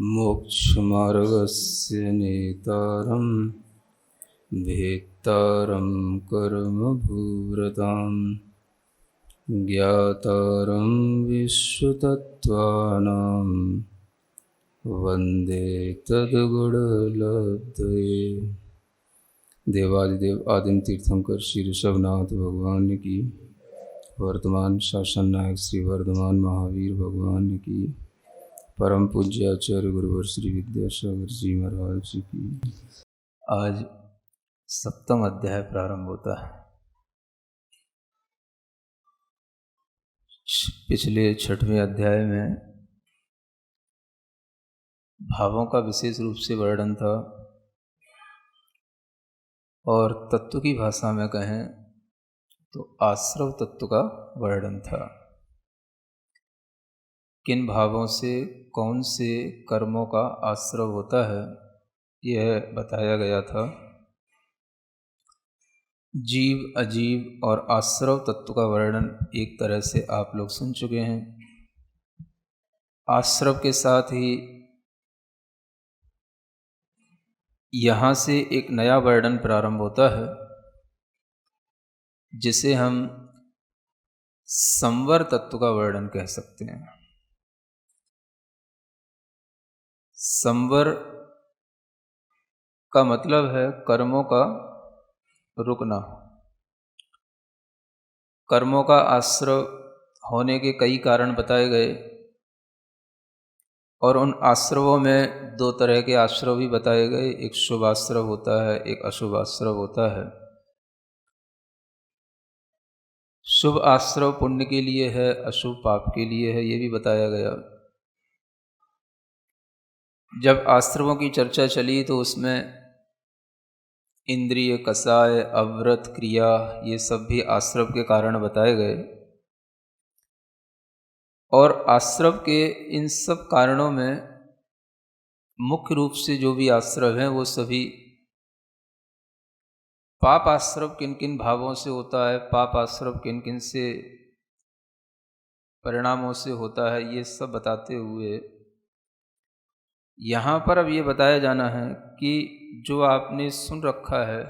मोक्षमार्गस्य नेतारं भेत्तारं कर्मभूरतां ज्ञातारं विश्वतत्त्वानां वन्दे तद्गुणलब्धये। देवादिदेव आदिम तीर्थंकर श्री ऋषभनाथ भगवान की, वर्तमान शासन नायक श्री वर्धमान महावीर भगवान की, परम पूज्य आचार्य गुरुवर श्री विद्यासागर जी महाराज जी की। आज 7वां अध्याय प्रारंभ होता है। पिछले 6वें अध्याय में भावों का विशेष रूप से वर्णन था और तत्व की भाषा में कहें तो आश्रव तत्व का वर्णन था। किन भावों से कौन से कर्मों का आश्रव होता है यह बताया गया था। जीव, अजीव और आश्रव तत्व का वर्णन एक तरह से आप लोग सुन चुके हैं। आश्रव के साथ ही यहाँ से एक नया वर्णन प्रारंभ होता है जिसे हम संवर तत्व का वर्णन कह सकते हैं। संवर का मतलब है कर्मों का रुकना। कर्मों का आश्रव होने के कई कारण बताए गए और उन आश्रवों में दो तरह के आश्रव भी बताए गए। एक शुभ आश्रव होता है, एक अशुभ आश्रव होता है। शुभ आश्रव पुण्य के लिए है, अशुभ पाप के लिए है, ये भी बताया गया। जब आश्रवों की चर्चा चली तो उसमें इंद्रिय, कषाय, अव्रत, क्रिया ये सब भी आश्रव के कारण बताए गए और आश्रव के इन सब कारणों में मुख्य रूप से जो भी आश्रव हैं वो सभी पाप आश्रव किन किन भावों से होता है, पाप आश्रव किन किन से परिणामों से होता है, ये सब बताते हुए यहाँ पर अब ये बताया जाना है कि जो आपने सुन रखा है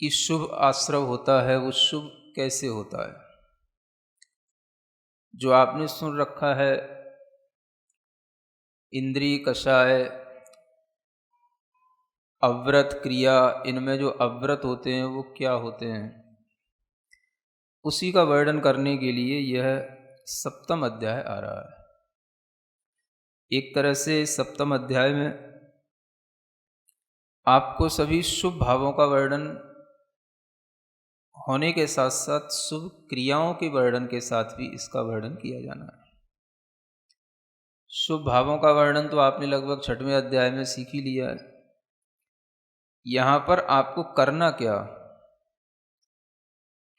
कि शुभ आश्रव होता है वो शुभ कैसे होता है। जो आपने सुन रखा है इंद्रिय, कषाय, अव्रत, क्रिया, इनमें जो अव्रत होते हैं वो क्या होते हैं, उसी का वर्णन करने के लिए यह 7वां अध्याय आ रहा है। एक तरह से 7वें अध्याय में आपको सभी शुभ भावों का वर्णन होने के साथ साथ शुभ क्रियाओं के वर्णन के साथ भी इसका वर्णन किया जाना है। शुभ भावों का वर्णन तो आपने लगभग 6वें अध्याय में सीख ही लिया है। यहाँ पर आपको करना क्या,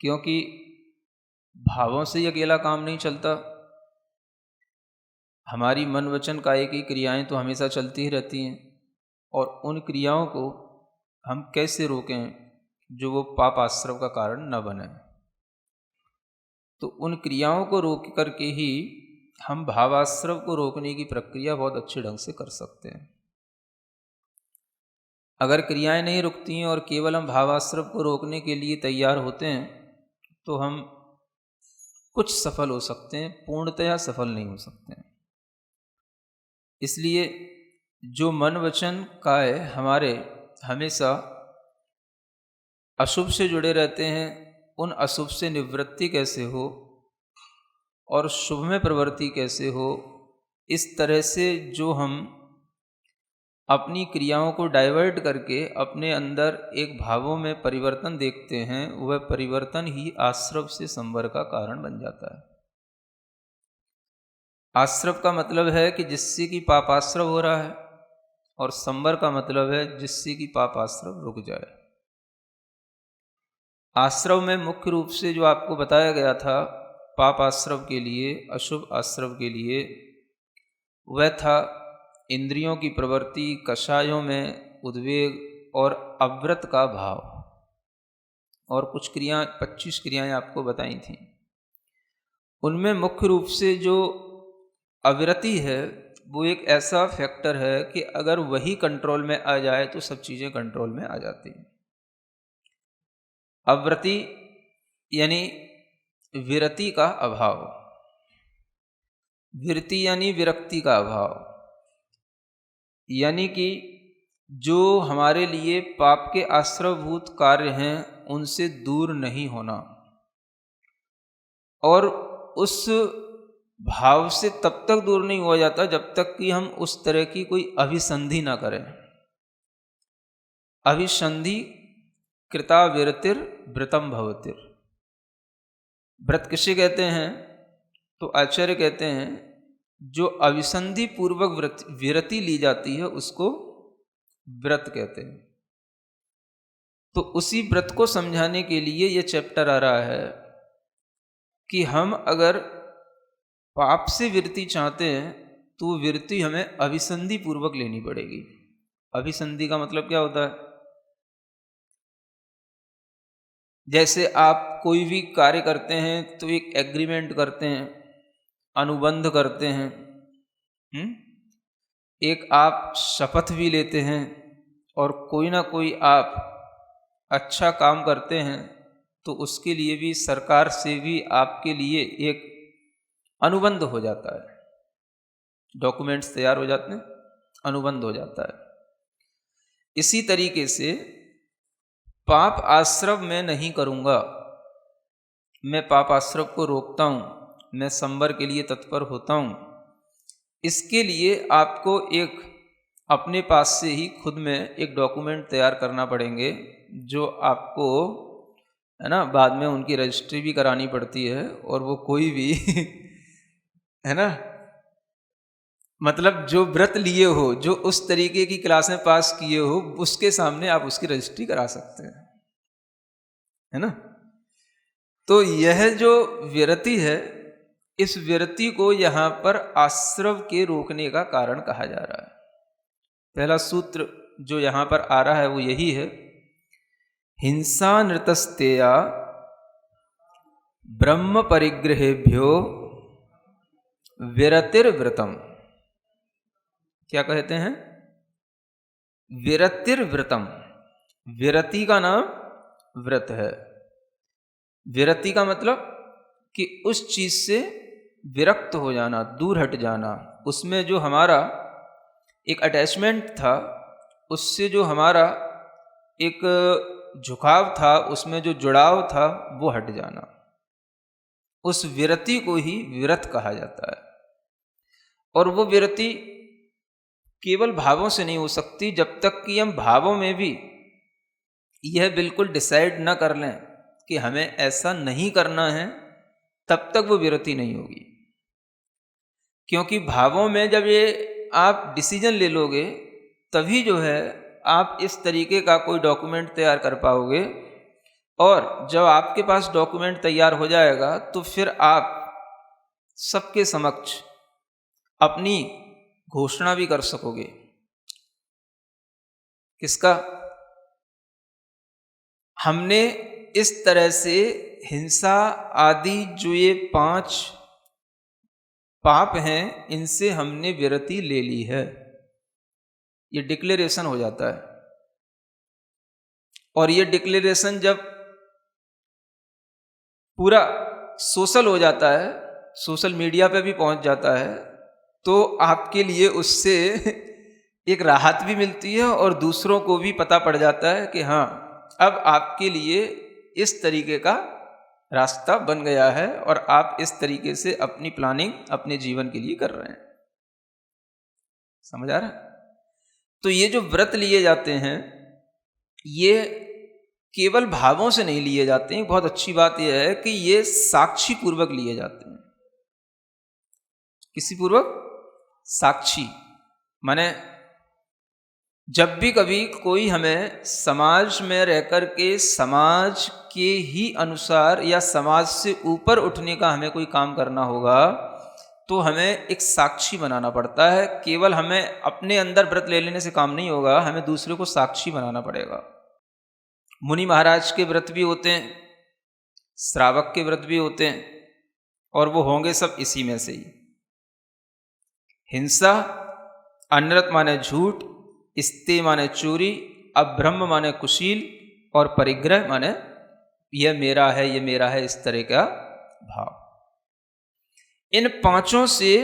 क्योंकि भावों से ही अकेला काम नहीं चलता। हमारी मन वचन काया की क्रियाएं तो हमेशा चलती ही रहती हैं और उन क्रियाओं को हम कैसे रोकें जो वो पाप आश्रव का कारण न बने। तो उन क्रियाओं को रोक करके ही हम भावाश्रव को रोकने की प्रक्रिया बहुत अच्छे ढंग से कर सकते हैं। अगर क्रियाएं नहीं रुकती हैं और केवल हम भावाश्रव को रोकने के लिए तैयार होते हैं तो हम कुछ सफल हो सकते हैं, पूर्णतया सफल नहीं हो सकते हैं। इसलिए जो मन वचन काय हमारे हमेशा अशुभ से जुड़े रहते हैं, उन अशुभ से निवृत्ति कैसे हो और शुभ में प्रवृत्ति कैसे हो, इस तरह से जो हम अपनी क्रियाओं को डाइवर्ट करके अपने अंदर एक भावों में परिवर्तन देखते हैं, वह परिवर्तन ही आश्रव से संवर का कारण बन जाता है। आश्रव का मतलब है कि जिससे कि पापाश्रव हो रहा है और संवर का मतलब है जिससे कि पापाश्रव रुक जाए। आश्रव में मुख्य रूप से जो आपको बताया गया था पाप आश्रव के लिए, अशुभ आश्रव के लिए, वह था इंद्रियों की प्रवृत्ति, कषायों में उद्वेग और अव्रत का भाव। और कुछ 25 क्रियाएं आपको बताई थीं। उनमें मुख्य रूप से जो अविरति है वो एक ऐसा फैक्टर है कि अगर वही कंट्रोल में आ जाए तो सब चीज़ें कंट्रोल में आ जाती हैं। अव्रति यानी विरति का अभाव, विरति यानी विरक्ति का अभाव, यानी कि जो हमारे लिए पाप के आश्रयभूत कार्य हैं उनसे दूर नहीं होना, और उस भाव से तब तक दूर नहीं हो जाता जब तक कि हम उस तरह की कोई अभिसंधि ना करें। अभिसंधि कृता विरतिर व्रतम भवतिर। व्रत किसे कहते हैं? तो आचार्य कहते हैं जो अभिसंधि पूर्वक विरति ली जाती है उसको व्रत कहते हैं। तो उसी व्रत को समझाने के लिए ये चैप्टर आ रहा है कि हम अगर पाप से विरति चाहते हैं तो विरति हमें अभिसंधि पूर्वक लेनी पड़ेगी। अभिसंधि का मतलब क्या होता है? जैसे आप कोई भी कार्य करते हैं तो एक एग्रीमेंट करते हैं, अनुबंध करते हैं, एक आप शपथ भी लेते हैं, और कोई ना कोई आप अच्छा काम करते हैं तो उसके लिए भी सरकार से भी आपके लिए एक अनुबंध हो जाता है, डॉक्यूमेंट्स तैयार हो जाते हैं, अनुबंध हो जाता है। इसी तरीके से पाप आश्रव मैं नहीं करूँगा, मैं पाप आश्रव को रोकता हूँ, मैं संवर के लिए तत्पर होता हूँ। इसके लिए आपको एक अपने पास से ही खुद में एक डॉक्यूमेंट तैयार करना पड़ेंगे, जो आपको है ना बाद में उनकी रजिस्ट्री भी करानी पड़ती है, और वो कोई भी है ना, मतलब जो व्रत लिए हो, जो उस तरीके की क्लासें पास किए हो, उसके सामने आप उसकी रजिस्ट्री करा सकते हैं, है ना। तो यह जो विरति है, इस विरति को यहाँ पर आश्रव के रोकने का कारण कहा जा रहा है। पहला सूत्र जो यहाँ पर आ रहा है वो यही है, हिंसा नृतस्तेया ब्रह्म परिग्रहेभ्यो विरतिर्व्रतम। क्या कहते हैं? विरतिर्व्रतम। विरति का नाम व्रत है। विरति का मतलब कि उस चीज से विरक्त हो जाना, दूर हट जाना, उसमें जो हमारा एक अटैचमेंट था, उससे जो हमारा एक झुकाव था, उसमें जो जुड़ाव था, वो हट जाना। उस विरति को ही विरत कहा जाता है। और वो विरति केवल भावों से नहीं हो सकती जब तक कि हम भावों में भी यह बिल्कुल डिसाइड न कर लें कि हमें ऐसा नहीं करना है, तब तक वो विरति नहीं होगी। क्योंकि भावों में जब ये आप डिसीजन ले लोगे तभी जो है आप इस तरीके का कोई डॉक्यूमेंट तैयार कर पाओगे, और जब आपके पास डॉक्यूमेंट तैयार हो जाएगा तो फिर आप सबके समक्ष अपनी घोषणा भी कर सकोगे। किसका? हमने इस तरह से हिंसा आदि जो ये 5 पाप हैं, इनसे हमने विरति ले ली है, ये डिक्लेरेशन हो जाता है। और ये डिक्लेरेशन जब पूरा सोशल हो जाता है, सोशल मीडिया पे भी पहुंच जाता है, तो आपके लिए उससे एक राहत भी मिलती है और दूसरों को भी पता पड़ जाता है कि हाँ, अब आपके लिए इस तरीके का रास्ता बन गया है और आप इस तरीके से अपनी प्लानिंग अपने जीवन के लिए कर रहे हैं। समझ आ रहा है? तो ये जो व्रत लिए जाते हैं, ये केवल भावों से नहीं लिए जाते हैं। बहुत अच्छी बात यह है कि ये साक्षी पूर्वक लिए जाते हैं। किसी पूर्वक? साक्षी माने जब भी कभी कोई हमें समाज में रहकर के समाज के ही अनुसार या समाज से ऊपर उठने का हमें कोई काम करना होगा, तो हमें एक साक्षी बनाना पड़ता है। केवल हमें अपने अंदर व्रत ले लेने से काम नहीं होगा, हमें दूसरे को साक्षी बनाना पड़ेगा। मुनि महाराज के व्रत भी होते हैं, श्रावक के व्रत भी होते हैं, और वो होंगे सब इसी में से ही। हिंसा, अनृत माने झूठ, स्ते माने चोरी, अब्रह्म माने कुशील, और परिग्रह माने यह मेरा है, यह मेरा है, इस तरह का भाव। इन पांचों से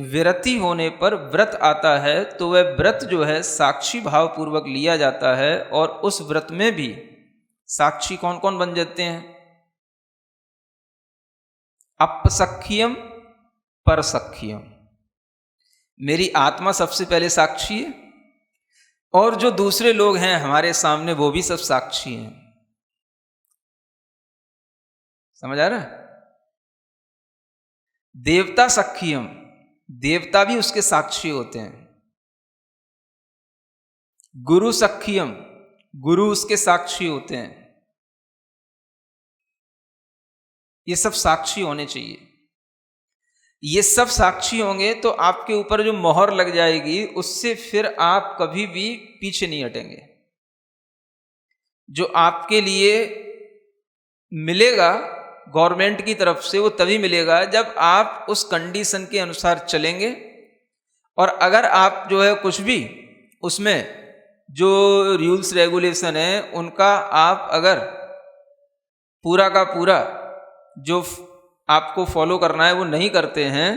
विरति होने पर व्रत आता है, तो वह व्रत जो है साक्षी भाव पूर्वक लिया जाता है। और उस व्रत में भी साक्षी कौन कौन बन जाते हैं? अपसख्यम, परसख्यम। मेरी आत्मा सबसे पहले साक्षी है, और जो दूसरे लोग हैं हमारे सामने वो भी सब साक्षी हैं। समझ आ रहा है? देवता सख्यम, देवता भी उसके साक्षी होते हैं। गुरु सख्यम, गुरु उसके साक्षी होते हैं। ये सब साक्षी होने चाहिए। ये सब साक्षी होंगे तो आपके ऊपर जो मोहर लग जाएगी उससे फिर आप कभी भी पीछे नहीं हटेंगे। जो आपके लिए मिलेगा गवर्नमेंट की तरफ से वो तभी मिलेगा जब आप उस कंडीशन के अनुसार चलेंगे। और अगर आप जो है कुछ भी उसमें जो रूल्स रेगुलेशन है उनका आप अगर पूरा का पूरा जो आपको फॉलो करना है वो नहीं करते हैं,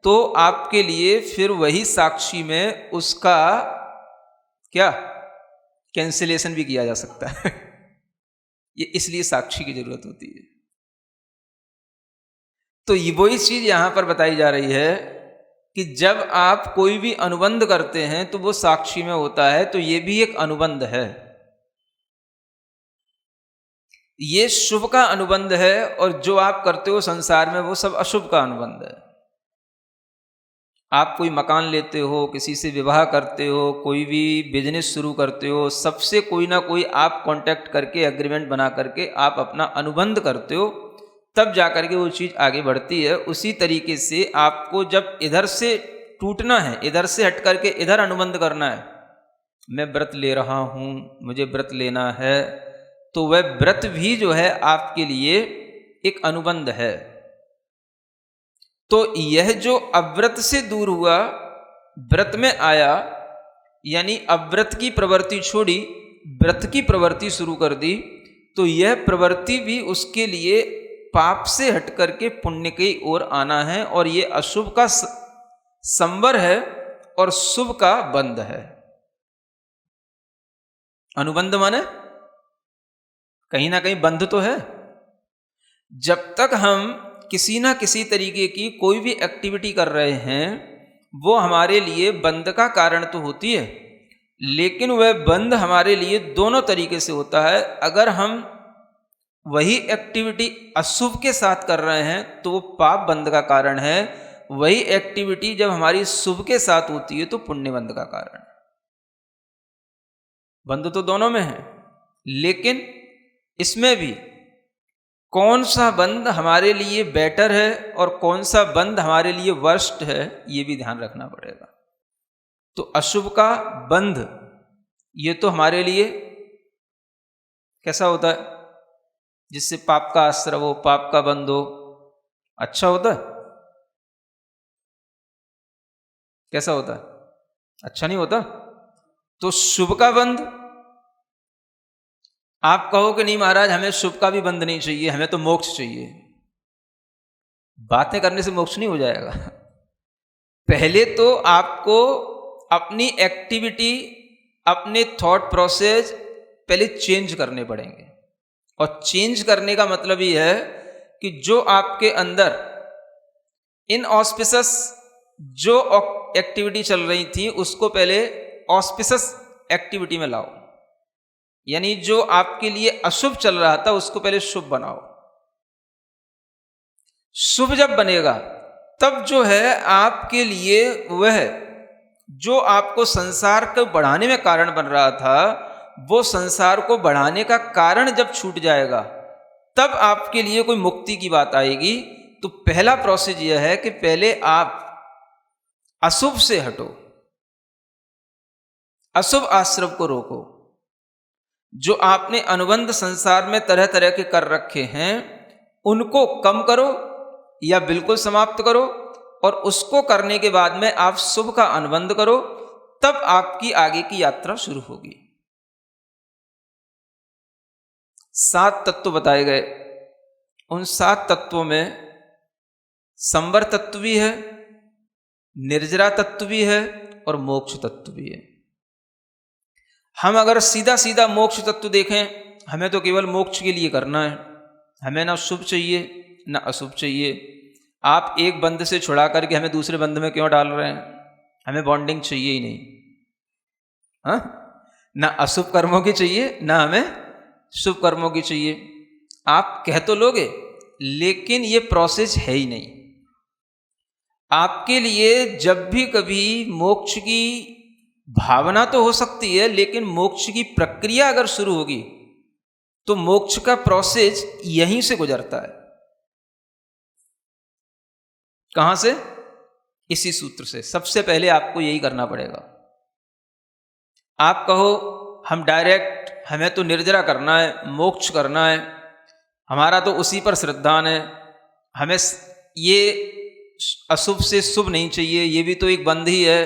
तो आपके लिए फिर वही साक्षी में उसका क्या कैंसिलेशन भी किया जा सकता है। ये इसलिए साक्षी की जरूरत होती है। तो ये वही चीज यहां पर बताई जा रही है कि जब आप कोई भी अनुबंध करते हैं तो वो साक्षी में होता है, तो ये भी एक अनुबंध है। ये शुभ का अनुबंध है, और जो आप करते हो संसार में वो सब अशुभ का अनुबंध है। आप कोई मकान लेते हो, किसी से विवाह करते हो, कोई भी बिजनेस शुरू करते हो, सबसे कोई ना कोई आप कांटेक्ट करके एग्रीमेंट बना करके आप अपना अनुबंध करते हो, तब जाकर के वो चीज़ आगे बढ़ती है। उसी तरीके से आपको जब इधर से टूटना है, इधर से हट करके इधर अनुबंध करना है, मैं व्रत ले रहा हूँ, मुझे व्रत लेना है, तो वह व्रत भी जो है आपके लिए एक अनुबंध है। तो यह जो अव्रत से दूर हुआ, व्रत में आया, यानी अव्रत की प्रवृत्ति छोड़ी, व्रत की प्रवृत्ति शुरू कर दी, तो यह प्रवृत्ति भी उसके लिए पाप से हट करके पुण्य की ओर आना है। और ये अशुभ का संवर है और शुभ का बंध है। अनुबंध माने कहीं ना कहीं बंध तो है। जब तक हम किसी ना किसी तरीके की कोई भी एक्टिविटी कर रहे हैं वो हमारे लिए बंध का कारण तो होती है, लेकिन वह बंध हमारे लिए दोनों तरीके से होता है। अगर हम वही एक्टिविटी अशुभ के साथ कर रहे हैं तो वो पाप बंध का कारण है। वही एक्टिविटी जब हमारी शुभ के साथ होती है तो पुण्य बंध का कारण है। बंध तो दोनों में है, लेकिन इसमें भी कौन सा बंध हमारे लिए बेटर है और कौन सा बंध हमारे लिए वर्स्ट है, ये भी ध्यान रखना पड़ेगा। तो अशुभ का बंध ये तो हमारे लिए कैसा होता है, जिससे पाप का आश्रय हो, पाप का बंध हो, अच्छा होता है? कैसा होता है? अच्छा नहीं होता। तो शुभ का बंध, आप कहो कि नहीं महाराज हमें शुभ का भी बंध नहीं चाहिए, हमें तो मोक्ष चाहिए। बातें करने से मोक्ष नहीं हो जाएगा। पहले तो आपको अपनी एक्टिविटी, अपने थॉट प्रोसेस पहले चेंज करने पड़ेंगे। और चेंज करने का मतलब ये है कि जो आपके अंदर इनऑस्पिशियस जो एक्टिविटी चल रही थी उसको पहले ऑस्पिशियस एक्टिविटी में लाओ। यानी जो आपके लिए अशुभ चल रहा था उसको पहले शुभ बनाओ। शुभ जब बनेगा तब जो है आपके लिए वह जो आपको संसार को बढ़ाने में कारण बन रहा था, वो संसार को बढ़ाने का कारण जब छूट जाएगा तब आपके लिए कोई मुक्ति की बात आएगी। तो पहला प्रोसेस यह है कि पहले आप अशुभ से हटो, अशुभ आश्रव को रोको। जो आपने अनुबंध संसार में तरह तरह के कर रखे हैं उनको कम करो या बिल्कुल समाप्त करो, और उसको करने के बाद में आप शुभ का अनुबंध करो, तब आपकी आगे की यात्रा शुरू होगी। 7 तत्व बताए गए। उन 7 तत्वों में संवर तत्व भी है, निर्जरा तत्व भी है और मोक्ष तत्व भी है। हम अगर सीधा सीधा मोक्ष तत्व देखें, हमें तो केवल मोक्ष के लिए करना है, हमें ना शुभ चाहिए ना अशुभ चाहिए। आप एक बंध से छुड़ा करके हमें दूसरे बंध में क्यों डाल रहे हैं? हमें बॉन्डिंग चाहिए ही नहीं, हाँ? ना अशुभ कर्मों की चाहिए ना हमें शुभ कर्मों की चाहिए। आप कह तो लोगे, लेकिन ये प्रोसेस है ही नहीं। आपके लिए जब भी कभी मोक्ष की भावना तो हो सकती है, लेकिन मोक्ष की प्रक्रिया अगर शुरू होगी तो मोक्ष का प्रोसेस यहीं से गुजरता है। कहां से? इसी सूत्र से। सबसे पहले आपको यही करना पड़ेगा। आप कहो हम डायरेक्ट, हमें तो निर्जरा करना है, मोक्ष करना है, हमारा तो उसी पर श्रद्धान है, हमें ये अशुभ से शुभ नहीं चाहिए, ये भी तो एक बंध ही है,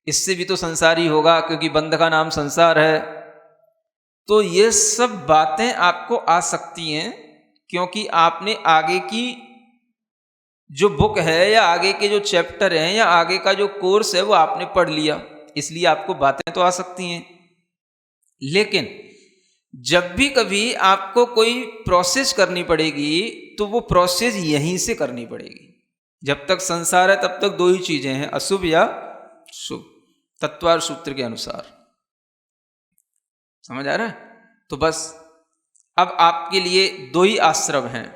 इससे भी तो संसार ही होगा क्योंकि बंध का नाम संसार है। तो ये सब बातें आपको आ सकती हैं क्योंकि आपने आगे की जो बुक है या आगे के जो चैप्टर हैं या आगे का जो कोर्स है वो आपने पढ़ लिया, इसलिए आपको बातें तो आ सकती हैं। लेकिन जब भी कभी आपको कोई प्रोसेस करनी पड़ेगी तो वो प्रोसेस यहीं से करनी पड़ेगी। जब तक संसार है तब तक 2 ही चीजें हैं, अशुभ या शुभ, तत्वार सूत्र के अनुसार। समझ आ रहा है? तो बस अब आपके लिए 2 ही आश्रम हैं,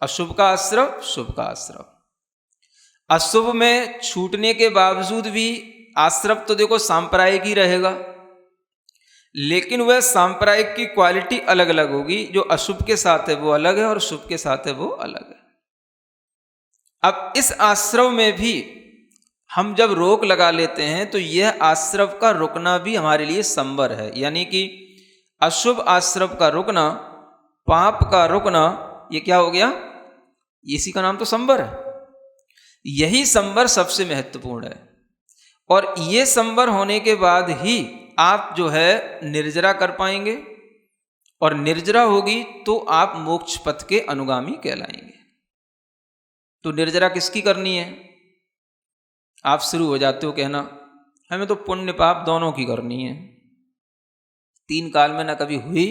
अशुभ का आश्रम, शुभ का आश्रम। अशुभ में छूटने के बावजूद भी आश्रम तो देखो सांप्रदायिक ही रहेगा, लेकिन वह सांप्रदायिक की क्वालिटी अलग अलग होगी। जो अशुभ के साथ है वो अलग है और शुभ के साथ है वो अलग है। अब इस आश्रम में भी हम जब रोक लगा लेते हैं तो यह आश्रम का रुकना भी हमारे लिए संवर है। यानी कि अशुभ आश्रम का रुकना, पाप का रुकना, ये क्या हो गया? इसी का नाम तो संवर है। यही संवर सबसे महत्वपूर्ण है। और ये संवर होने के बाद ही आप जो है निर्जरा कर पाएंगे, और निर्जरा होगी तो आप मोक्ष पथ के अनुगामी कहलाएंगे। तो निर्जरा किसकी करनी है? आप शुरू हो जाते हो कहना हमें तो पुण्य पाप दोनों की करनी है। 3 काल में ना कभी हुई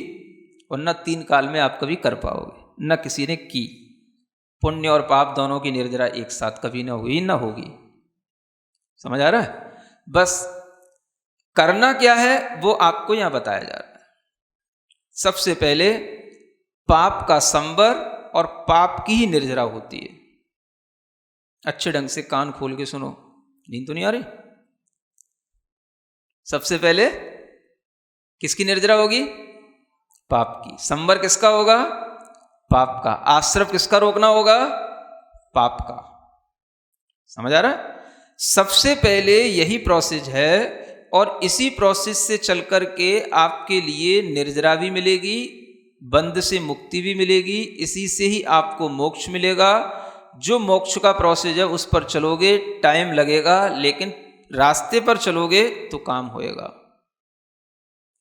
और न 3 काल में आप कभी कर पाओगे, न किसी ने की। पुण्य और पाप दोनों की निर्जरा एक साथ कभी ना हुई ना होगी। समझ आ रहा है? बस करना क्या है वो आपको यहां बताया जा रहा है। सबसे पहले पाप का संवर और पाप की ही निर्जरा होती है। अच्छे ढंग से कान खोल के सुनो, नींद तो नहीं आ रही? सबसे पहले किसकी निर्जरा होगी? पाप की। संवर किसका होगा? पाप का। आश्रम किसका रोकना होगा? पाप का। समझ आ रहा है? सबसे पहले यही प्रोसेस है, और इसी प्रोसेस से चल करके आपके लिए निर्जरा भी मिलेगी, बंध से मुक्ति भी मिलेगी, इसी से ही आपको मोक्ष मिलेगा। जो मोक्ष का प्रोसेस है उस पर चलोगे, टाइम लगेगा, लेकिन रास्ते पर चलोगे तो काम होएगा।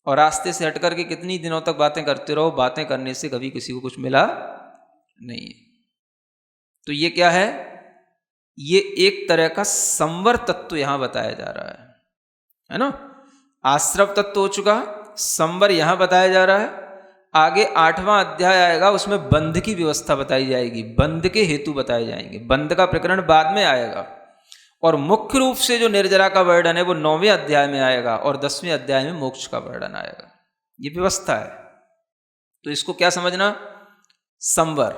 और रास्ते से हट करके कितनी दिनों तक बातें करते रहो, बातें करने से कभी किसी को कुछ मिला नहीं है। तो ये क्या है? ये एक तरह का संवर तत्व यहां बताया जा रहा है ना? आश्रव तत्व हो चुका, संवर यहां बताया जा रहा है। आगे 8वां अध्याय आएगा, उसमें बंध की व्यवस्था बताई जाएगी, बंध के हेतु बताए जाएंगे। बंध का प्रकरण बाद में आएगा, और मुख्य रूप से जो निर्जरा का वर्णन है वो 9वें अध्याय में आएगा, और 10वें अध्याय में मोक्ष का वर्णन आएगा। ये व्यवस्था है। तो इसको क्या समझना? संवर।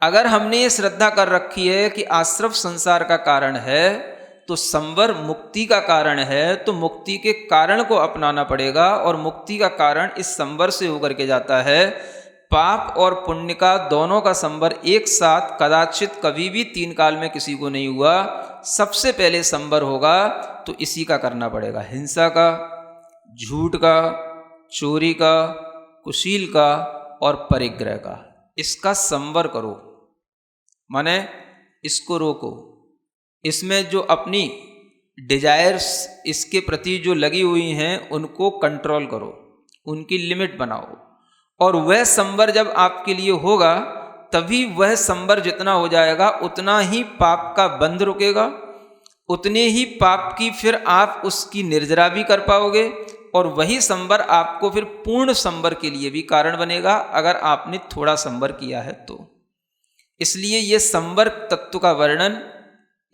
अगर हमने ये श्रद्धा कर रखी है कि आश्रव संसार का कारण है, तो संवर मुक्ति का कारण है, तो मुक्ति के कारण को अपनाना पड़ेगा, और मुक्ति का कारण इस संवर से होकर के जाता है। पाप और पुण्य का दोनों का संवर एक साथ कदाचित कभी भी 3 काल में किसी को नहीं हुआ। सबसे पहले संवर होगा तो इसी का करना पड़ेगा, हिंसा का, झूठ का, चोरी का, कुशील का और परिग्रह का। इसका संवर करो, माने इसको रोको। इसमें जो अपनी डिजायर्स इसके प्रति जो लगी हुई हैं उनको कंट्रोल करो, उनकी लिमिट बनाओ, और वह संवर जब आपके लिए होगा तभी वह संवर जितना हो जाएगा उतना ही पाप का बंध रुकेगा, उतने ही पाप की फिर आप उसकी निर्जरा भी कर पाओगे, और वही संवर आपको फिर पूर्ण संवर के लिए भी कारण बनेगा अगर आपने थोड़ा संवर किया है तो। इसलिए ये संवर तत्व का वर्णन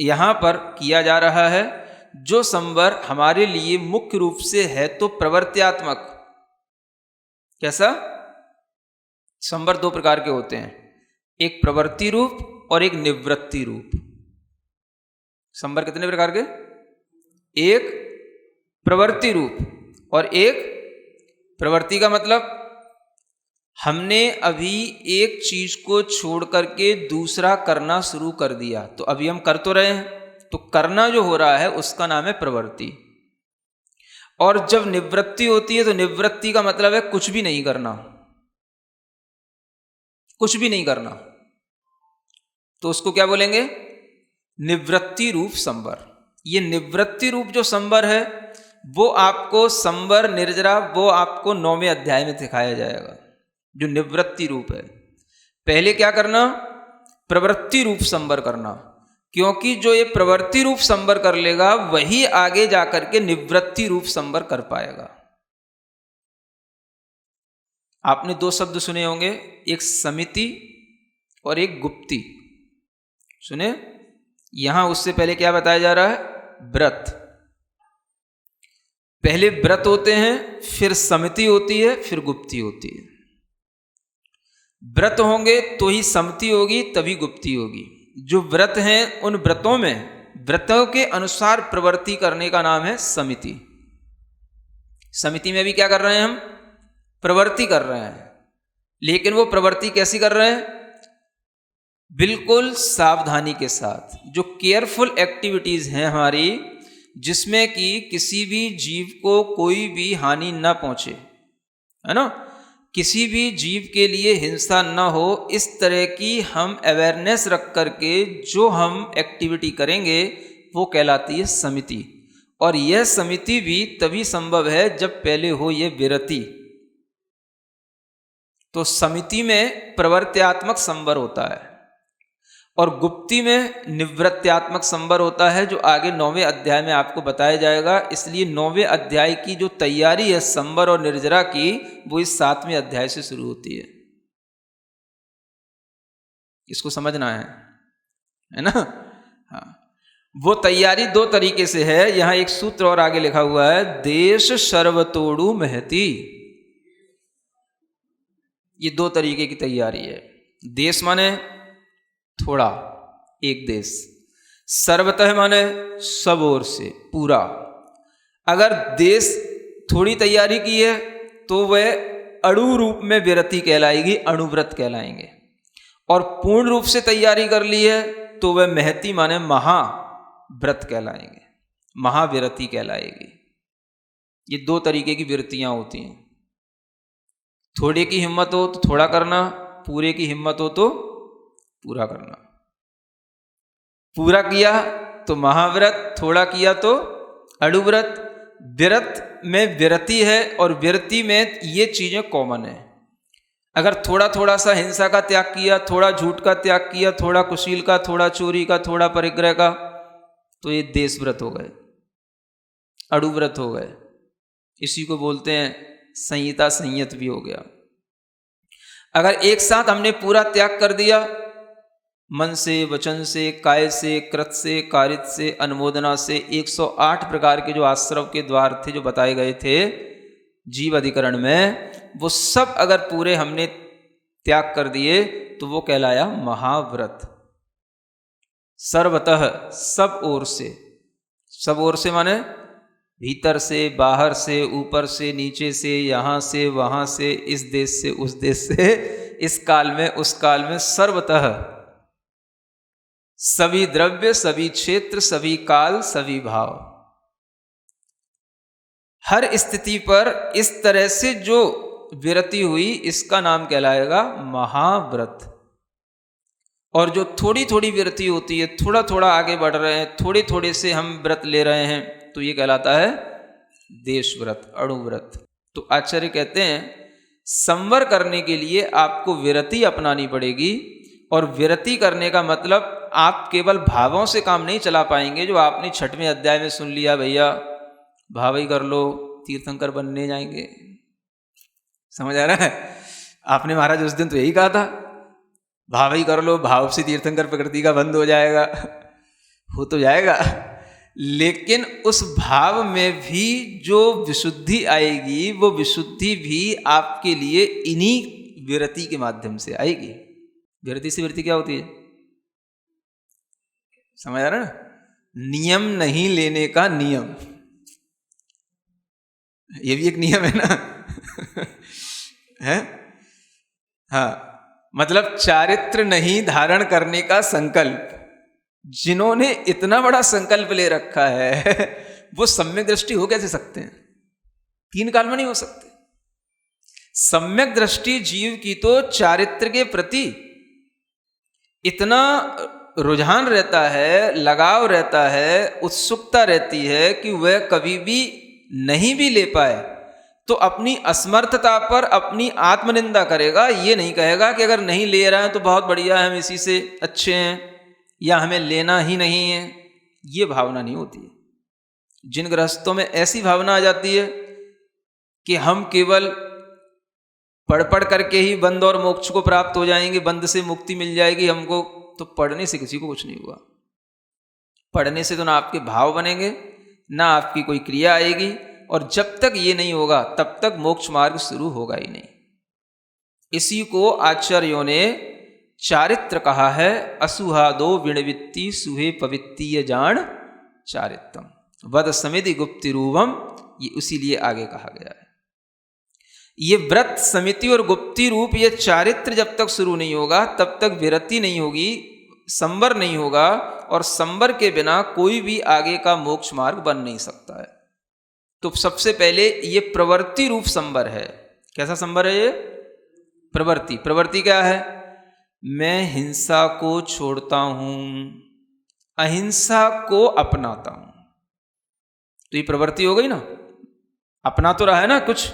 यहाँ पर किया जा रहा है, जो संवर हमारे लिए मुख्य रूप से है तो प्रवृत्त्यात्मक। कैसा? संवर दो प्रकार के होते हैं, एक प्रवृत्ति रूप और एक निवृत्ति रूप। संवर कितने प्रकार के? एक प्रवृत्ति रूप और एक प्रवृत्ति का मतलब हमने अभी एक चीज को छोड़ करके दूसरा करना शुरू कर दिया, तो अभी हम कर तो रहे हैं, तो करना जो हो रहा है उसका नाम है प्रवृत्ति। और जब निवृत्ति होती है तो निवृत्ति का मतलब है कुछ भी नहीं करना, कुछ भी नहीं करना, तो उसको क्या बोलेंगे? निवृत्ति रूप संवर। ये निवृत्ति रूप जो संवर है वो आपको संवर निर्जरा वो आपको 9वें अध्याय में दिखाया जाएगा, जो निवृत्ति रूप है। पहले क्या करना? प्रवृत्ति रूप संवर करना, क्योंकि जो ये प्रवृत्ति रूप संवर कर लेगा वही आगे जाकर के निवृत्ति रूप संवर कर पाएगा। आपने दो शब्द सुने होंगे, एक समिति और एक गुप्ति। सुने? यहां उससे पहले क्या बताया जा रहा है? व्रत। पहले व्रत होते हैं, फिर समिति होती है, फिर गुप्ति होती है। व्रत होंगे तो ही समिति होगी, तभी गुप्ति होगी। जो व्रत हैं उन व्रतों में व्रतों के अनुसार प्रवृत्ति करने का नाम है समिति। समिति में भी क्या कर रहे हैं हम? प्रवृत्ति कर रहे हैं, लेकिन वो प्रवृत्ति कैसी कर रहे हैं? बिल्कुल सावधानी के साथ। जो केयरफुल एक्टिविटीज हैं हमारी, जिसमें कि किसी भी जीव को कोई भी हानि न पहुंचे, है ना, किसी भी जीव के लिए हिंसा न हो, इस तरह की हम अवेयरनेस रख करके जो हम एक्टिविटी करेंगे वो कहलाती है समिति। और यह समिति भी तभी संभव है जब पहले हो यह विरति। तो समिति में प्रवृत्त्यात्मक संवर होता है और गुप्ति में निवृत्त्यात्मक संवर होता है, जो आगे 9वें अध्याय में आपको बताया जाएगा। इसलिए 9वें अध्याय की जो तैयारी है संवर और निर्जरा की, वो इस 7वें अध्याय से शुरू होती है। इसको समझना है ना? हाँ, वो तैयारी दो तरीके से है। यहां एक सूत्र और आगे लिखा हुआ है, देश सर्वतोड़ु महती। ये दो तरीके की तैयारी है। देश माने थोड़ा, एक देश। सर्वतः माने सब ओर से, पूरा। अगर देश थोड़ी तैयारी की है तो वह अणु रूप में विरति कहलाएगी, अणुव्रत कहलाएंगे। और पूर्ण रूप से तैयारी कर ली है तो वह महती माने महाव्रत कहलाएंगे, महाविरति कहलाएगी। ये दो तरीके की विरतियां होती हैं। थोड़े की हिम्मत हो तो थोड़ा करना, पूरे की हिम्मत हो तो पूरा करना। पूरा किया तो महाव्रत, थोड़ा किया तो अणुव्रत। विरत में विरति है और विरति में ये चीजें कॉमन है। अगर थोड़ा थोड़ा सा हिंसा का त्याग किया, थोड़ा झूठ का त्याग किया, थोड़ा कुशील का, थोड़ा चोरी का, थोड़ा परिग्रह का, तो ये देशव्रत हो गए, अणुव्रत हो गए। इसी को बोलते हैं संहिता, संयत भी हो गया। अगर एक साथ हमने पूरा त्याग कर दिया, मन से, वचन से, काय से, कृत से, कारित से, अनुमोदना से, 108 प्रकार के जो आश्रव के द्वार थे जो बताए गए थे जीव अधिकरण में, वो सब अगर पूरे हमने त्याग कर दिए तो वो कहलाया महाव्रत। सर्वतः, सब ओर से। सब ओर से माने भीतर से, बाहर से, ऊपर से, नीचे से, यहाँ से, वहाँ से, इस देश से, उस देश से, इस काल में, उस काल में, सर्वतः। सभी द्रव्य, सभी क्षेत्र, सभी काल, सभी भाव, हर स्थिति पर इस तरह से जो विरति हुई, इसका नाम कहलाएगा महाव्रत। और जो थोड़ी थोड़ी विरति होती है, थोड़ा थोड़ा आगे बढ़ रहे हैं, थोड़े थोड़े से हम व्रत ले रहे हैं, तो ये कहलाता है देश व्रत, अणुव्रत। तो आचार्य कहते हैं संवर करने के लिए आपको विरति अपनानी पड़ेगी, और विरति करने का मतलब आप केवल भावों से काम नहीं चला पाएंगे, जो आपने 6वें अध्याय में सुन लिया, भैया भाव ही कर लो तीर्थंकर बनने जाएंगे। समझ आ रहा है? आपने महाराज उस दिन तो यही कहा था, भाव ही कर लो, भाव से तीर्थंकर प्रकृति का बंद हो जाएगा। हो तो जाएगा, लेकिन उस भाव में भी जो विशुद्धि आएगी, वो विशुद्धि भी आपके लिए इन्हीं विरति के माध्यम से आएगी। विरति से विरति क्या होती है? समझ आ रहा है? नियम नहीं लेने का नियम, ये भी एक नियम है ना। है? हाँ, मतलब चारित्र नहीं धारण करने का संकल्प। जिन्होंने इतना बड़ा संकल्प ले रखा है वो सम्यक दृष्टि हो कैसे सकते हैं? 3 काल में नहीं हो सकते। सम्यक दृष्टि जीव की तो चारित्र के प्रति इतना रुझान रहता है, लगाव रहता है, उत्सुकता रहती है कि वह कभी भी नहीं भी ले पाए तो अपनी असमर्थता पर अपनी आत्मनिंदा करेगा। ये नहीं कहेगा कि अगर नहीं ले रहे हैं तो बहुत बढ़िया है, हम इसी से अच्छे हैं, या हमें लेना ही नहीं है। ये भावना नहीं होती है। जिन गृहस्थों में ऐसी भावना आ जाती है कि हम केवल पढ़ करके ही बंद और मोक्ष को प्राप्त हो जाएंगे, बंद से मुक्ति मिल जाएगी हमको, तो पढ़ने से किसी को कुछ नहीं हुआ। पढ़ने से तो ना आपके भाव बनेंगे, ना आपकी कोई क्रिया आएगी, और जब तक ये नहीं होगा तब तक मोक्ष मार्ग शुरू होगा ही नहीं। इसी को आचार्यों ने चारित्र कहा है। असुहादो विणवित्ति सुहे पवित्तीय जान चारित्रम वद समिति गुप्ति रूपम, ये उसी लिए आगे कहा गया है। ये व्रत, समिति और गुप्ति रूप, ये चारित्र जब तक शुरू नहीं होगा तब तक विरति नहीं होगी, संवर नहीं होगा, और संवर के बिना कोई भी आगे का मोक्ष मार्ग बन नहीं सकता है। तो सबसे पहले ये प्रवृत्ति रूप संवर है। कैसा संवर है ये? प्रवृत्ति। प्रवृत्ति क्या है? मैं हिंसा को छोड़ता हूं, अहिंसा को अपनाता हूं, तो ये प्रवृत्ति हो गई ना। अपना तो रहा है ना कुछ।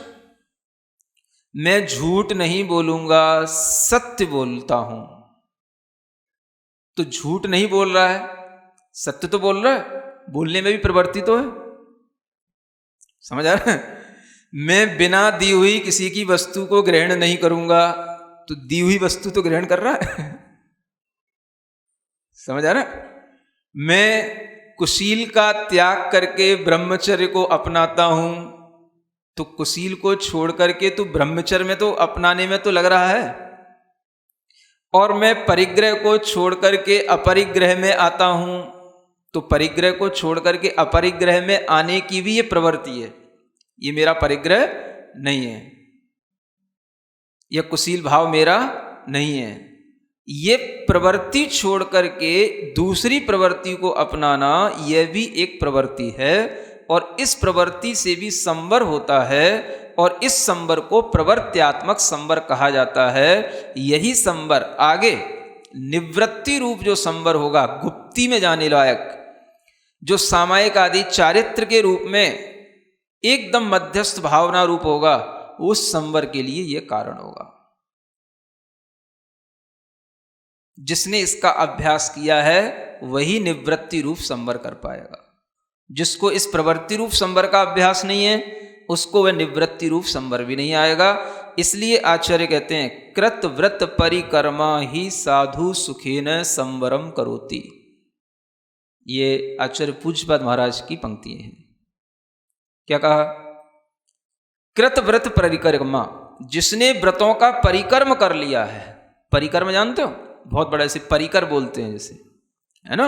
मैं झूठ नहीं बोलूंगा, सत्य बोलता हूं, तो झूठ नहीं बोल रहा है, सत्य तो बोल रहा है, बोलने में भी प्रवृत्ति तो है। समझ आ रहा है? मैं बिना दी हुई किसी की वस्तु को ग्रहण नहीं करूंगा, तो दी हुई वस्तु तो ग्रहण कर रहा है। समझ आ रहा है? मैं कुशील का त्याग करके ब्रह्मचर्य को अपनाता हूं, तो कुशील को छोड़ करके तो ब्रह्मचर्य में तो अपनाने में तो लग रहा है। और मैं परिग्रह को छोड़ करके अपरिग्रह में आता हूं, तो परिग्रह को छोड़ करके अपरिग्रह में आने की भी ये प्रवृत्ति है। ये मेरा परिग्रह नहीं है, यह कुशील भाव मेरा नहीं है। ये प्रवृत्ति छोड़ करके दूसरी प्रवृत्ति को अपनाना, यह भी एक प्रवृत्ति है, और इस प्रवृत्ति से भी संवर होता है, और इस संवर को प्रवृत्त्यात्मक संवर कहा जाता है। यही संवर आगे निवृत्ति रूप जो संवर होगा, गुप्ति में जाने लायक, जो सामायिक आदि चारित्र के रूप में एकदम मध्यस्थ भावना रूप होगा, उस संवर के लिए यह कारण होगा। जिसने इसका अभ्यास किया है वही निवृत्ति रूप संवर कर पाएगा। जिसको इस प्रवृत्ति रूप संवर का अभ्यास नहीं है, उसको वह निवृत्ति रूप संवर भी नहीं आएगा। इसलिए आचार्य कहते हैं कृत व्रत परिकर्मा ही साधु सुखेन संवरम करोति। ये आचार्य पूज्यपाद महाराज की पंक्ति है। क्या कहा? कृत व्रत परिकर्मा, जिसने व्रतों का परिकर्म कर लिया है। परिकर्म जानते हो? बहुत बड़ा, ऐसे परिकर बोलते हैं जैसे, है ना।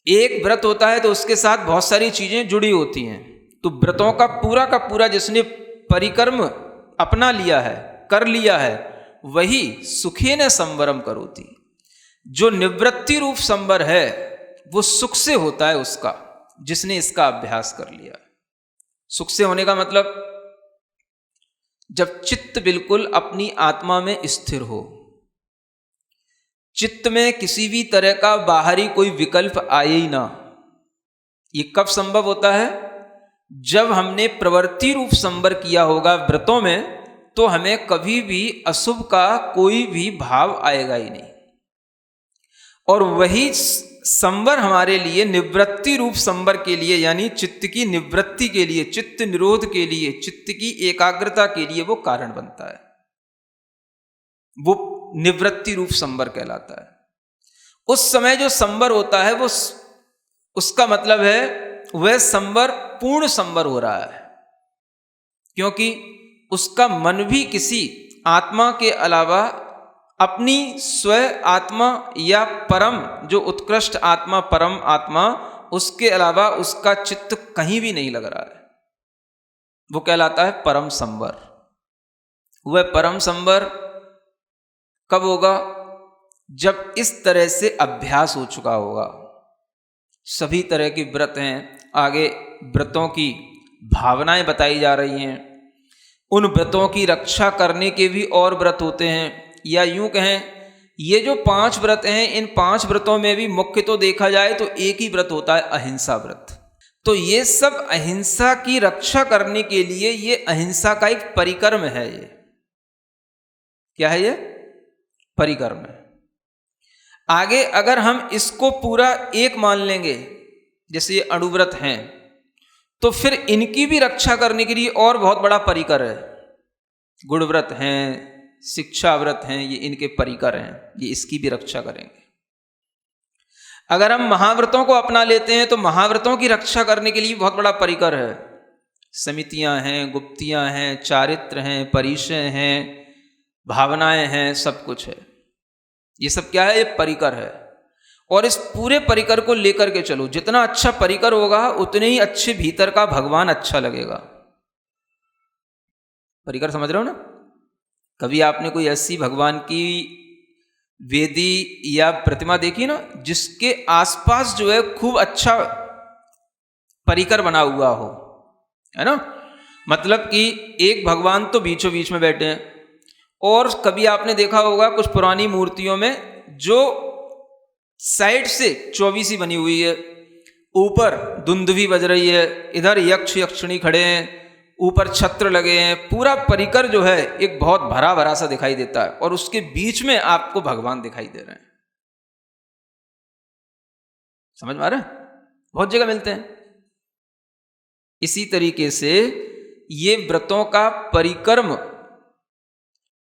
एक व्रत होता है तो उसके साथ बहुत सारी चीजें जुड़ी होती हैं। तो व्रतों का पूरा जिसने परिकर्म अपना लिया है, कर लिया है, वही सुखेन संवरम करोति। जो निवृत्ति रूप संवर है वो सुख से होता है उसका, जिसने इसका अभ्यास कर लिया। सुख से होने का मतलब जब चित्त बिल्कुल अपनी आत्मा में स्थिर हो, चित्त में किसी भी तरह का बाहरी कोई विकल्प आए ही ना। ये कब संभव होता है? जब हमने प्रवृत्ति रूप संवर किया होगा व्रतों में, तो हमें कभी भी अशुभ का कोई भी भाव आएगा ही नहीं। और वही संवर हमारे लिए निवृत्ति रूप संवर के लिए, यानी चित्त की निवृत्ति के लिए, चित्त निरोध के लिए, चित्त की एकाग्रता के लिए वो कारण बनता है। वो निवृत्ति रूप संवर कहलाता है। उस समय जो संवर होता है वो उसका मतलब है वह संवर पूर्ण संवर हो रहा है, क्योंकि उसका मन भी किसी आत्मा के अलावा अपनी स्व आत्मा या परम जो उत्कृष्ट आत्मा, परम आत्मा, उसके अलावा उसका चित्त कहीं भी नहीं लग रहा है। वो कहलाता है परम संवर। वह परम संवर कब होगा? जब इस तरह से अभ्यास हो चुका होगा। सभी तरह के व्रत हैं, आगे व्रतों की भावनाएं बताई जा रही हैं। उन व्रतों की रक्षा करने के भी और व्रत होते हैं, या यूं कहें ये जो 5 व्रत हैं, इन 5 व्रतों में भी मुख्य तो देखा जाए तो एक ही व्रत होता है, अहिंसा व्रत। तो ये सब अहिंसा की रक्षा करने के लिए, ये अहिंसा का एक परिक्रम है। ये क्या है? ये परिक्रम है। आगे अगर हम इसको पूरा एक मान लेंगे, जैसे ये अणुव्रत हैं, तो फिर इनकी भी रक्षा करने के लिए और बहुत बड़ा परिकर है। गुणव्रत हैं, शिक्षा व्रत हैं, ये इनके परिकर हैं, ये इसकी भी रक्षा करेंगे। अगर हम महाव्रतों को अपना लेते हैं तो महाव्रतों की रक्षा करने के लिए बहुत बड़ा परिकर है। समितियां हैं, गुप्तियां हैं, चारित्र हैं, परिचय हैं, भावनाएं हैं, सब कुछ है। ये सब क्या है? ये परिकर है। और इस पूरे परिकर को लेकर के चलो। जितना अच्छा परिकर होगा उतने ही अच्छे भीतर का भगवान अच्छा लगेगा। परिकर समझ रहे हो ना? कभी आपने कोई ऐसी भगवान की वेदी या प्रतिमा देखी ना, जिसके आसपास जो है खूब अच्छा परिकर बना हुआ हो, है ना? मतलब कि एक भगवान तो बीचों बीच में बैठे हैं। और कभी आपने देखा होगा कुछ पुरानी मूर्तियों में जो साइड से 24 बनी हुई है, ऊपर दुंदुभी बज रही है, इधर यक्ष यक्षिणी खड़े हैं, ऊपर छत्र लगे हैं, पूरा परिकर जो है एक बहुत भरा भरा सा दिखाई देता है, और उसके बीच में आपको भगवान दिखाई दे रहे हैं। समझ में आ रहा है? बहुत जगह मिलते हैं। इसी तरीके से ये व्रतों का परिक्रम,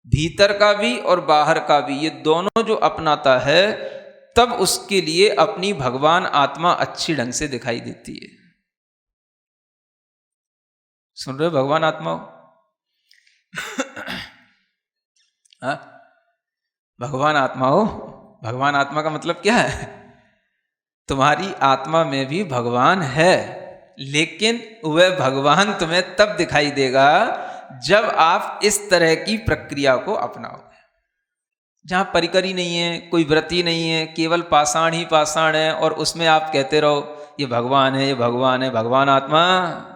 भीतर का भी और बाहर का भी, ये दोनों जो अपनाता है, तब उसके लिए अपनी भगवान आत्मा अच्छी ढंग से दिखाई देती है। सुन रहे हो? भगवान आत्मा हाँ, भगवान आत्मा हो। भगवान आत्मा का मतलब क्या है? तुम्हारी आत्मा में भी भगवान है, लेकिन वह भगवान तुम्हें तब दिखाई देगा जब आप इस तरह की प्रक्रिया को अपनाओगे, जहां परिकर ही नहीं है, कोई व्रत ही नहीं है, केवल पाषाण ही पाषाण है, और उसमें आप कहते रहो ये भगवान है, ये भगवान है। भगवान आत्मा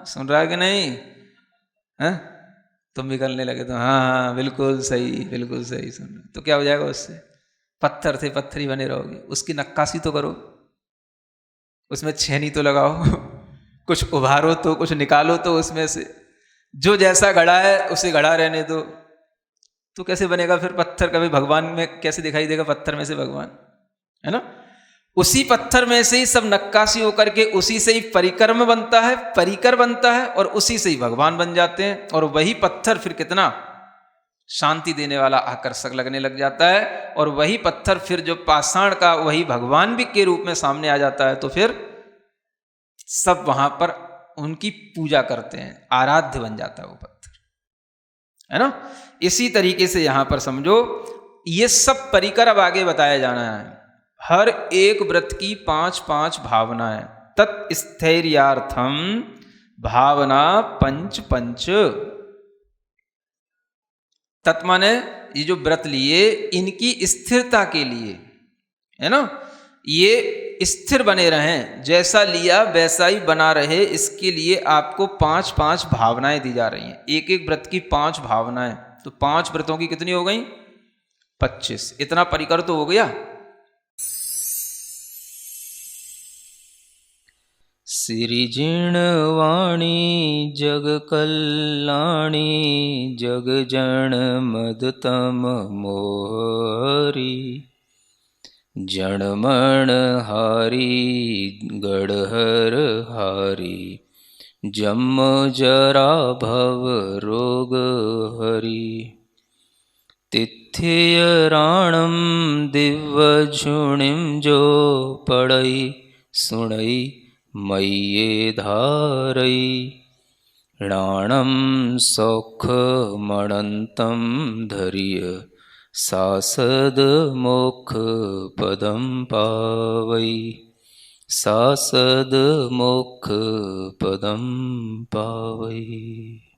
सुन रहा है कि नहीं? है? तुम भी करने लगे तो हाँ हाँ बिल्कुल सही, बिल्कुल सही सुन रहे। तो क्या हो जाएगा उससे? पत्थर से पत्थर ही बने रहोगे। उसकी नक्काशी तो करो, उसमें छेनी तो लगाओ, कुछ उभारो तो, कुछ निकालो तो उसमें से। जो जैसा गढ़ा है उसे गढ़ा रहने दो। तो कैसे बनेगा फिर पत्थर? कभी भगवान में कैसे दिखाई देगा पत्थर में से भगवान? है ना? उसी पत्थर में से ही सब नक्काशी होकर के उसी से ही परिक्रम बनता है, परिकर बनता है, और उसी से ही भगवान बन जाते हैं। और वही पत्थर फिर कितना शांति देने वाला, आकर्षक लगने लग जाता है। और वही पत्थर फिर जो पाषाण का, वही भगवान भी के रूप में सामने आ जाता है। तो फिर सब वहां पर उनकी पूजा करते हैं, आराध्य बन जाता है वो पत्थर, है ना? इसी तरीके से यहां पर समझो, ये सब परिकर अब आगे बताया जाना है। हर एक व्रत की 5-5 भावनाएं। तत्स्थैर्यार्थम भावना पंच पंच। तत् माने ये जो व्रत लिए, इनकी स्थिरता के लिए, है ना? ये स्थिर बने रहें, जैसा लिया वैसा ही बना रहे, इसके लिए आपको 5-5 भावनाएं दी जा रही हैं। एक एक व्रत की 5 भावनाएं, तो 5 व्रतों की कितनी हो गई? 25। इतना परिकर तो हो गया। सिरिजिणवाणी जग कल्याणी जग जन मदतम मोहरी जणमण हारी गढ़हर हारी जम जरा भव रोग हरि तिथ्य राणम दिव्य झुणिम जो पड़ई सुणई मय्ये धारई राणम सौख मणंतम धरिय सासद मोक्ष पदम पावई सासद मोक्ष पदम पावई।